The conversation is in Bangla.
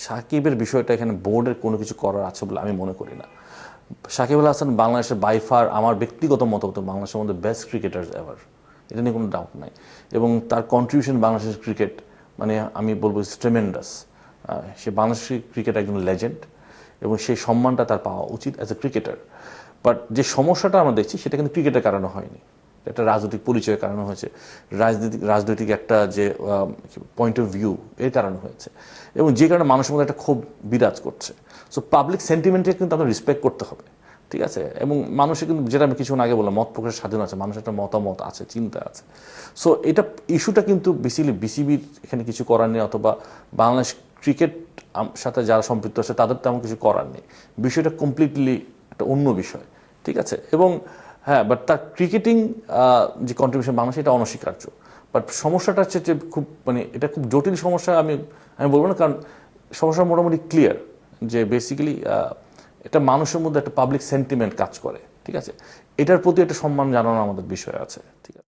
সাকিবের বিষয়টা এখানে বোর্ডের কোনো কিছু করার আছে বলে আমি মনে করি না। সাকিব আল হাসান বাংলাদেশের বাইফার আমার ব্যক্তিগত মতামত বাংলাদেশের মধ্যে বেস্ট ক্রিকেটার্স এভার, এটা নিয়ে কোনো ডাউট নাই। এবং তার কন্ট্রিবিউশন বাংলাদেশের ক্রিকেট মানে আমি বলবো ট্রেমেন্ডাস। সে বাংলাদেশের ক্রিকেট একজন লেজেন্ড এবং সেই সম্মানটা তার পাওয়া উচিত অ্যাজ এ ক্রিকেটার। বাট যে সমস্যাটা আমরা দেখছি সেটা কিন্তু ক্রিকেটের কারণে হয়নি, একটা রাজনৈতিক পরিচয়ের কারণে হয়েছে, রাজনৈতিক একটা যে পয়েন্ট অফ ভিউ এর কারণে হয়েছে, এবং যে কারণে মানুষের মধ্যে একটা ক্ষোভ বিরাজ করছে। সো পাবলিক সেন্টিমেন্টকে কিন্তু আমরা রেসপেক্ট করতে হবে, ঠিক আছে? এবং মানুষের কিন্তু, যেটা আমি কিছুক্ষণ আগে বললাম, মত প্রকাশের স্বাধীনতা আছে, মানুষের একটা মতামত আছে, চিন্তা আছে। সো এটা ইস্যুটা কিন্তু বেসিক্যালি বিসিবির এখানে কিছু করার নেই, অথবা বাংলাদেশ ক্রিকেট সাথে যারা সম্পৃক্ত আছে তাদের তেমন কিছু করার নেই। বিষয়টা কমপ্লিটলি একটা অন্য বিষয়, ঠিক আছে? এবং হ্যাঁ, বাট তার ক্রিকেটিং যে কন্ট্রিবিউশন বাংলাদেশ, এটা অনস্বীকার্য। বাট সমস্যাটা হচ্ছে যে খুব মানে এটা খুব জটিল সমস্যা আমি বলবো না, কারণ সমস্যা মোটামুটি ক্লিয়ার যে বেসিক্যালি এটা মানুষের মধ্যে একটা পাবলিক সেন্টিমেন্ট কাজ করে, ঠিক আছে? এটার প্রতি একটা সম্মান জানানো আমাদের বিষয় আছে, ঠিক আছে?